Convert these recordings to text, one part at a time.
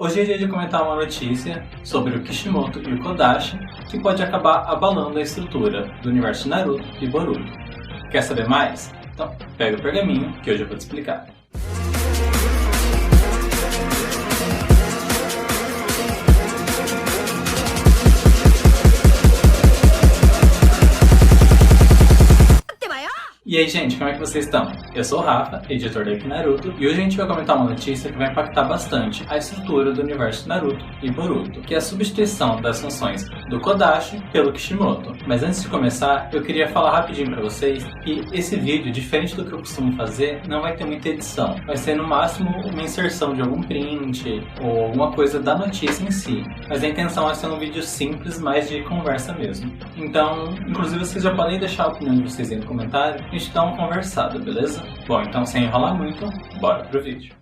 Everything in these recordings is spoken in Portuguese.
Hoje é dia de comentar uma notícia sobre o Kishimoto e o Kodashi que pode acabar abalando a estrutura do universo de Naruto e Boruto. Quer saber mais? Então pega o pergaminho que hoje eu vou te explicar. E aí, gente, como é que vocês estão? Eu sou o Rafa, editor da Naruto, e hoje a gente vai comentar uma notícia que vai impactar bastante a estrutura do universo de Naruto e Boruto, que é a substituição das funções do Kodashi pelo Kishimoto. Mas antes de começar, eu queria falar rapidinho pra vocês que esse vídeo, diferente do que eu costumo fazer, não vai ter muita edição. Vai ser no máximo uma inserção de algum print ou alguma coisa da notícia em si. Mas a intenção é ser um vídeo simples, mais de conversa mesmo. Então, inclusive vocês já podem deixar a opinião de vocês aí no comentário. A gente dá uma conversada, beleza? Bom, então sem enrolar muito, bora pro vídeo.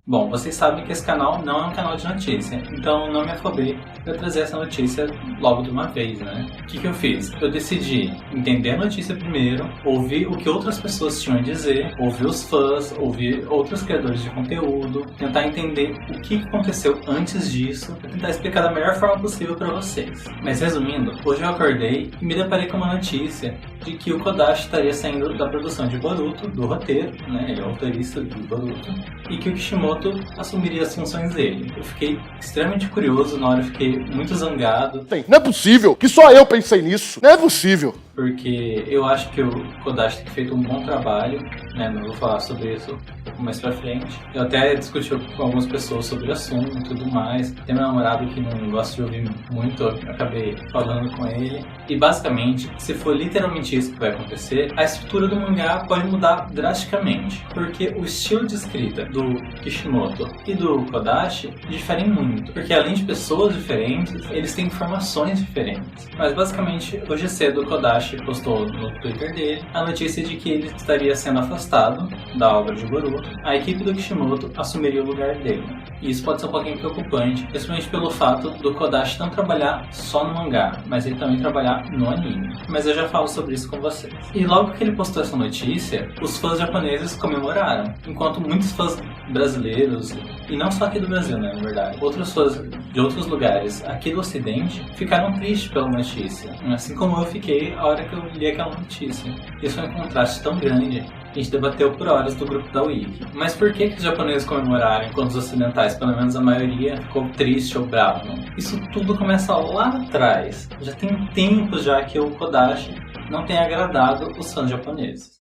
Bom, vocês sabem que esse canal não é um canal de notícia, então não me afobei para trazer essa notícia logo de uma vez, né? O que eu fiz? Eu decidi entender a notícia primeiro, ouvir o que outras pessoas tinham a dizer, ouvir os fãs, ouvir outros criadores de conteúdo, tentar entender o que aconteceu antes disso, e tentar explicar da melhor forma possível para vocês. Mas resumindo, hoje eu acordei e me deparei com uma notícia de que o Kodashi estaria saindo da produção de Boruto, do roteiro, né? Ele é o autorista de Boruto, e que o Kishimoto assumiria as funções dele. Eu fiquei extremamente curioso, na hora eu fiquei muito zangado. Não é possível que só eu pensei nisso. Não é possível. Porque eu acho que o Kodashi tem feito um bom trabalho, né? Mas eu vou falar sobre isso um pouco mais pra frente. Eu até discuti com algumas pessoas sobre o assunto e tudo mais. Tem meu namorado que não gosta de ouvir muito, eu acabei falando com ele. E basicamente, se for literalmente isso que vai acontecer, a estrutura do mangá pode mudar drasticamente. Porque o estilo de escrita do Kishimoto e do Kodashi diferem muito. Porque além de pessoas diferentes, eles têm informações diferentes. Mas basicamente, hoje cedo o Kodashi postou no Twitter dele a notícia de que ele estaria sendo afastado da obra de Boruto. A equipe do Kishimoto assumiria o lugar dele. E isso pode ser um pouquinho preocupante, principalmente pelo fato do Kodashi não trabalhar só no mangá, mas ele também trabalhar no anime. Mas eu já falo sobre isso com vocês. E logo que ele postou essa notícia, os fãs japoneses comemoraram, enquanto muitos fãs brasileiros, e não só aqui do Brasil, né, na verdade, outros fãs de outros lugares aqui do Ocidente ficaram tristes pela notícia, assim como eu fiquei a hora que eu li aquela notícia. Isso é um contraste tão grande que a gente debateu por horas do grupo da Wiki. Mas por que os japoneses comemoraram enquanto os ocidentais, pelo menos a maioria, ficou triste ou bravo? Isso tudo começa lá atrás. Já tem tempo já que o Kodashi não tem agradado os fãs japoneses.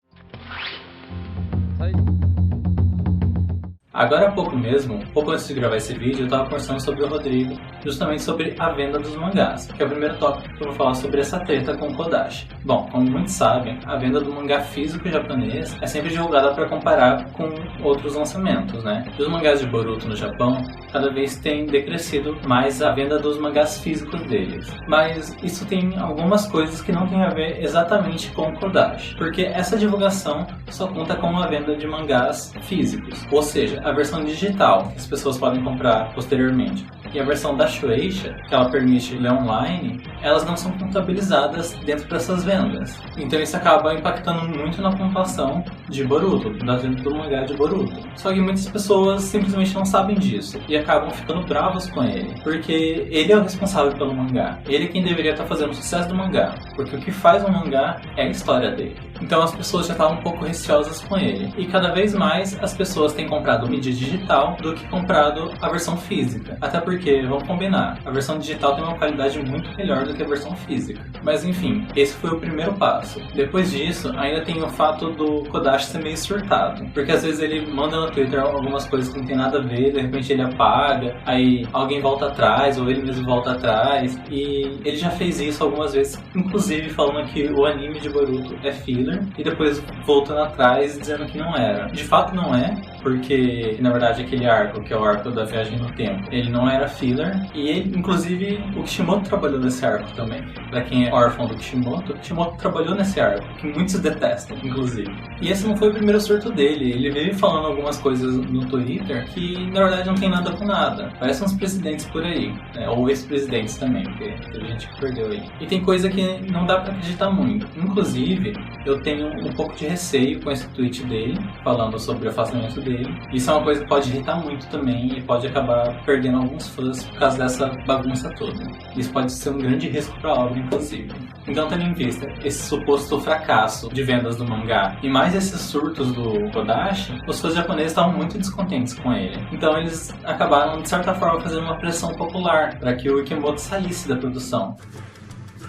Agora há pouco mesmo, pouco antes de gravar esse vídeo, eu estava conversando sobre o Rodrigo, justamente sobre a venda dos mangás, que é o primeiro tópico que eu vou falar sobre essa treta com o Kodashi. Bom, como muitos sabem, a venda do mangá físico japonês é sempre divulgada para comparar com outros lançamentos, né? E os mangás de Boruto no Japão cada vez tem decrescido mais a venda dos mangás físicos deles. Mas isso tem algumas coisas que não tem a ver exatamente com o Kodashi, porque essa divulgação só conta com a venda de mangás físicos, ou seja, a versão digital que as pessoas podem comprar posteriormente. E a versão da Shueisha, que ela permite ler online, elas não são contabilizadas dentro dessas vendas. Então isso acaba impactando muito na pontuação de Boruto, da venda do mangá de Boruto. Só que muitas pessoas simplesmente não sabem disso e acabam ficando bravos com ele, porque ele é o responsável pelo mangá. Ele é quem deveria estar fazendo o sucesso do mangá, porque o que faz o mangá é a história dele. Então as pessoas já estavam um pouco receosas com ele. E cada vez mais as pessoas têm comprado mídia digital do que comprado a versão física. Até porque, vamos combinar, a versão digital tem uma qualidade muito melhor do que a versão física. Mas enfim, esse foi o primeiro passo. Depois disso, ainda tem o fato do Kodashi ser meio surtado. Porque às vezes ele manda no Twitter algumas coisas que não tem nada a ver, de repente ele apaga, aí alguém volta atrás, ou ele mesmo volta atrás. E ele já fez isso algumas vezes, inclusive falando que o anime de Boruto é filler, e depois voltando atrás dizendo que não era. De fato não é, porque na verdade aquele arco, que é o arco da viagem no tempo, ele não era filler, e ele, inclusive o Kishimoto trabalhou nesse arco também. Pra quem é órfão do Kishimoto, o Kishimoto trabalhou nesse arco, que muitos detestam, inclusive. E esse não foi o primeiro surto dele, ele veio falando algumas coisas no Twitter que na verdade não tem nada com nada. Parecem uns presidentes por aí, né? Ou ex-presidentes também, porque teve gente que perdeu aí. E tem coisa que não dá pra acreditar muito. Inclusive, eu tenho um pouco de receio com esse tweet dele, falando sobre o afastamento dele, dele. Isso é uma coisa que pode irritar muito também e pode acabar perdendo alguns fãs por causa dessa bagunça toda. Isso pode ser um grande risco para a obra, inclusive. Então, tendo em vista esse suposto fracasso de vendas do mangá e mais esses surtos do Kodashi, os fãs japoneses estavam muito descontentes com ele. Então, eles acabaram, de certa forma, fazendo uma pressão popular para que o Ikemoto saísse da produção.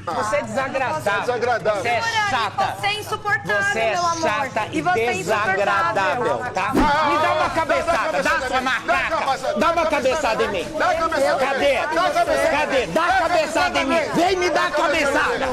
Você é desagradável. Você é chata. Você é insuportável, Você é meu amor. chata e você é desagradável, tá? Me dá uma cabeçada, dá sua macaca. Dá uma cabeçada em mim. Cadê? Cadê? Dá a cabeçada em mim. Vem me dar a cabeçada.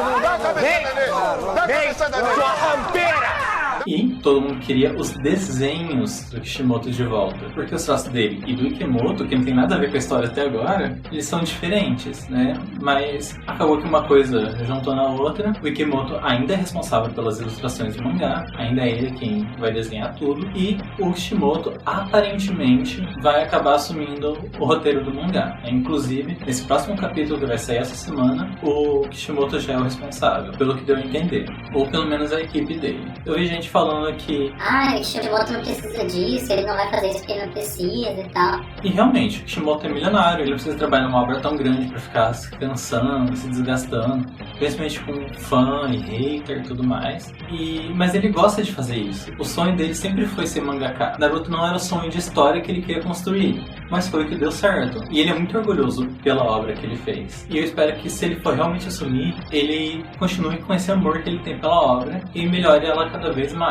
Vem, sua rampeira. E todo mundo queria os desenhos do Kishimoto de volta. Porque os traços dele e do Ikemoto, que não tem nada a ver com a história até agora, eles são diferentes, né? Mas acabou que uma coisa juntou na outra. O Ikemoto ainda é responsável pelas ilustrações do mangá, ainda é ele quem vai desenhar tudo. E o Kishimoto aparentemente vai acabar assumindo o roteiro do mangá. Inclusive, nesse próximo capítulo que vai sair essa semana, o Kishimoto já é o responsável, pelo que deu a entender. Ou pelo menos a equipe dele. Eu vi gente falando que o Kishimoto não precisa disso, ele não vai fazer isso porque ele não precisa e tal. E realmente, o Kishimoto é milionário, ele não precisa trabalhar numa obra tão grande pra ficar se cansando, se desgastando, principalmente com fã e hater e tudo mais. Mas ele gosta de fazer isso. O sonho dele sempre foi ser mangaka. Naruto não era o sonho de história que ele queria construir, mas foi o que deu certo. E ele é muito orgulhoso pela obra que ele fez. E eu espero que, se ele for realmente assumir, ele continue com esse amor que ele tem pela obra e melhore ela cada vez mais.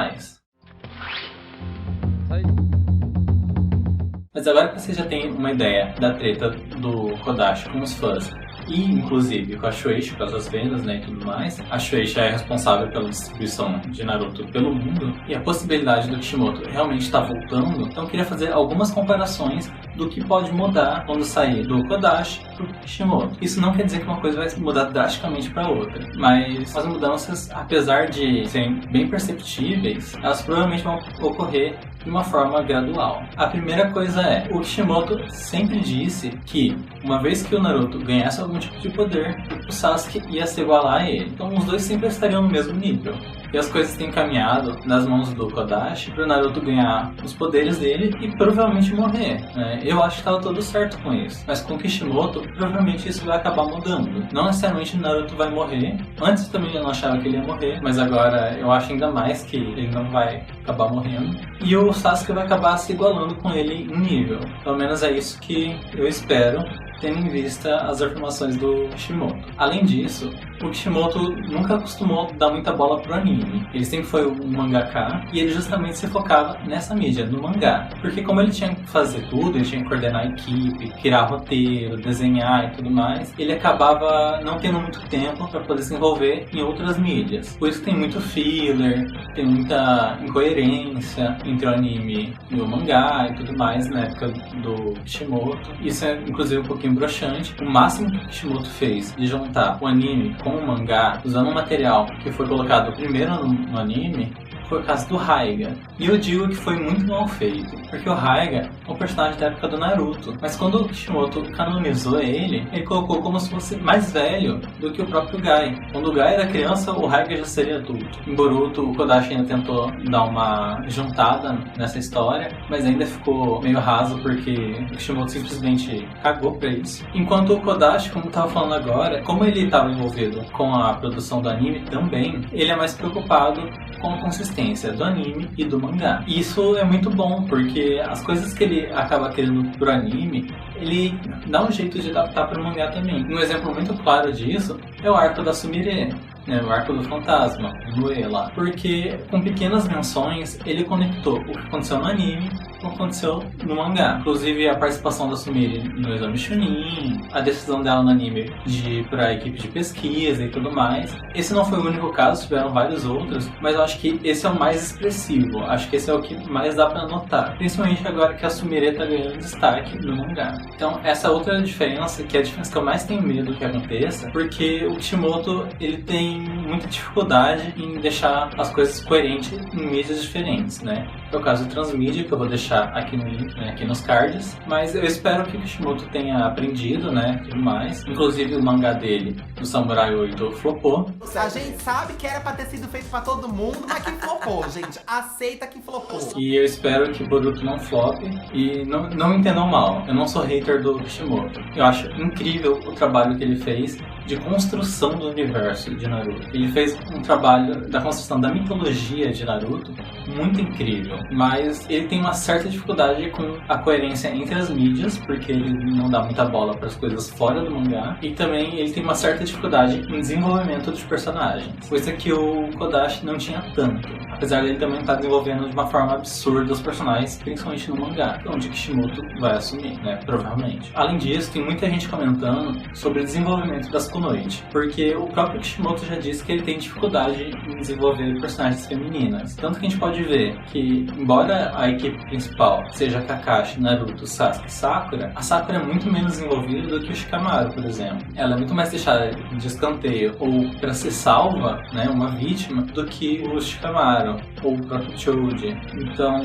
Mas agora que você já tem uma ideia da treta do Kodashi com os fãs, e inclusive com a Shueisha, por causa das vendas, né, e tudo mais, a Shueisha é responsável pela distribuição de Naruto pelo mundo, e a possibilidade do Kishimoto realmente estar voltando, então eu queria fazer algumas comparações do que pode mudar quando sair do Kodashi pro Kishimoto. Isso não quer dizer que uma coisa vai mudar drasticamente para outra, mas as mudanças, apesar de serem bem perceptíveis, elas provavelmente vão ocorrer de uma forma gradual. A primeira coisa é, o Kishimoto sempre disse que, uma vez que o Naruto ganhasse algum tipo de poder, o Sasuke ia se igualar a ele. Então os dois sempre estariam no mesmo nível. E as coisas têm caminhado nas mãos do Kodashi para o Naruto ganhar os poderes dele e provavelmente morrer, né? Eu acho que estava tudo certo com isso. Mas com o Kishimoto, provavelmente isso vai acabar mudando. Não necessariamente o Naruto vai morrer. Antes também eu não achava que ele ia morrer, mas agora eu acho ainda mais que ele não vai acabar morrendo. E o Sasuke vai acabar se igualando com ele em nível. Pelo menos é isso que eu espero, tendo em vista as afirmações do Kishimoto. Além disso, o Kishimoto nunca costumou dar muita bola pro anime. Ele sempre foi um mangaka e ele justamente se focava nessa mídia, no mangá. Porque como ele tinha que fazer tudo, ele tinha que coordenar a equipe, criar roteiro, desenhar e tudo mais, ele acabava não tendo muito tempo para poder se envolver em outras mídias. Por isso tem muito filler, tem muita incoerência entre o anime e o mangá e tudo mais na época do Kishimoto. Isso é inclusive um pouquinho broxante. O máximo que o Kishimoto fez de juntar o anime com o mangá, usando um material que foi colocado primeiro no anime, foi o caso do Raiga. E eu digo que foi muito mal feito, porque o Raiga é um personagem da época do Naruto. Mas quando o Kishimoto canonizou ele colocou como se fosse mais velho do que o próprio Gai. Quando o Gai era criança, o Raiga já seria adulto. Em Boruto, o Kodashi ainda tentou dar uma juntada nessa história, mas ainda ficou meio raso porque o Kishimoto simplesmente cagou pra isso. Enquanto o Kodashi, como eu tava falando agora, como ele estava envolvido com a produção do anime também, ele é mais preocupado com a consistência do anime e do mangá. E isso é muito bom, porque as coisas que ele acaba querendo pro anime, ele dá um jeito de adaptar pro mangá também. Um exemplo muito claro disso é o arco da Sumire, né, o arco do fantasma, no E lá. Porque com pequenas menções, ele conectou o que aconteceu no anime com o que aconteceu no mangá. Inclusive a participação da Sumire no exame Chunin, a decisão dela no anime de ir pra equipe de pesquisa e tudo mais. Esse não foi o único caso, tiveram vários outros, mas eu acho que esse é o mais expressivo. Acho que esse é o que mais dá pra notar. Principalmente agora que a Sumire tá ganhando destaque no mangá. Então essa outra diferença, que é a diferença que eu mais tenho medo que aconteça, porque o Kishimoto, ele tem tem muita dificuldade em deixar as coisas coerentes em mídias diferentes, né? É o caso do Transmídia, que eu vou deixar aqui no link, né, aqui nos cards, mas eu espero que o Kishimoto tenha aprendido, né, tudo mais. Inclusive o mangá dele, do Samurai 8, flopou. A gente sabe que era pra ter sido feito pra todo mundo, mas que flopou, gente. Aceita que flopou. E eu espero que Boruto não flope e não entendam mal. Eu não sou hater do Kishimoto. Eu acho incrível o trabalho que ele fez de construção do universo de Naruto. Ele fez um trabalho da construção da mitologia de Naruto muito incrível, mas ele tem uma certa dificuldade com a coerência entre as mídias, porque ele não dá muita bola para as coisas fora do mangá, e também ele tem uma certa dificuldade em desenvolvimento dos personagens, coisa que o Kodashi não tinha tanto, apesar dele também estar desenvolvendo de uma forma absurda os personagens, principalmente no mangá, onde Kishimoto vai assumir, né, provavelmente. Além disso, tem muita gente comentando sobre o desenvolvimento das Kunoichi, porque o próprio Kishimoto já disse que ele tem dificuldade em desenvolver personagens femininas. Tanto que a gente pode ver que, embora a equipe principal seja Kakashi, Naruto, Sasuke e Sakura, a Sakura é muito menos desenvolvida do que o Shikamaru, por exemplo. Ela é muito mais deixada de escanteio ou para ser salva, né, uma vítima, do que o Shikamaru ou o próprio Choji. Então,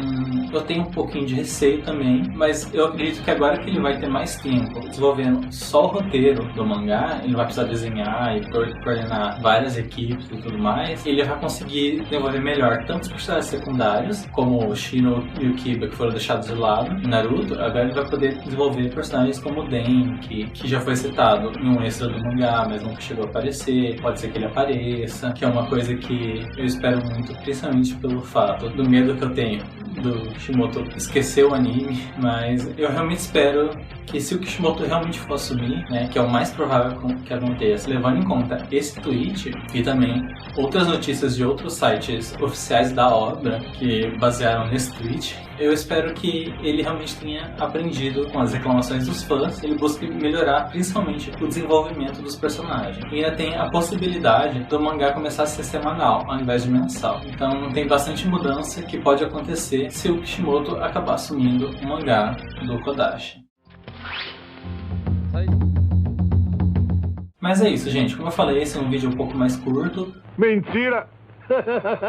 eu tenho um pouquinho de receio também, mas eu acredito que agora que ele vai ter mais tempo desenvolvendo só o roteiro do mangá, ele vai precisar desenhar e coordenar várias equipes e tudo mais, ele vai conseguir desenvolver melhor tanto os personagens secundários, como o Shino e o Kiba, que foram deixados de lado em Naruto. Agora ele vai poder desenvolver personagens como o Denki, que já foi citado em um extra do mangá, mas nunca chegou a aparecer. Pode ser que ele apareça, que é uma coisa que eu espero muito, principalmente pelo fato do medo que eu tenho do Kishimoto esquecer o anime, mas eu realmente espero que, se o Kishimoto realmente for assumir, né, que é o mais provável que aconteça, levando em conta esse tweet e também outras notícias de outros sites oficiais da obra que basearam nesse tweet, eu espero que ele realmente tenha aprendido com as reclamações dos fãs, ele busque melhorar principalmente o desenvolvimento dos personagens. E ainda tem a possibilidade do mangá começar a ser semanal ao invés de mensal. Então tem bastante mudança que pode acontecer se o Kishimoto acabar assumindo o mangá do Kodashi. Mas é isso, gente. Como eu falei, esse é um vídeo um pouco mais curto. Mentira!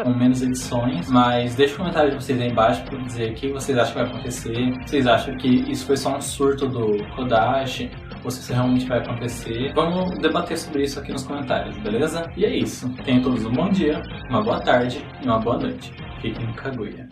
Com menos edições, mas deixa um comentário de vocês aí embaixo para dizer o que vocês acham que vai acontecer. Vocês acham que isso foi só um surto do Kodashi, ou se isso realmente vai acontecer? Vamos debater sobre isso aqui nos comentários, beleza? E é isso. Tenham todos um bom dia, uma boa tarde e uma boa noite. Fiquem em Kaguya.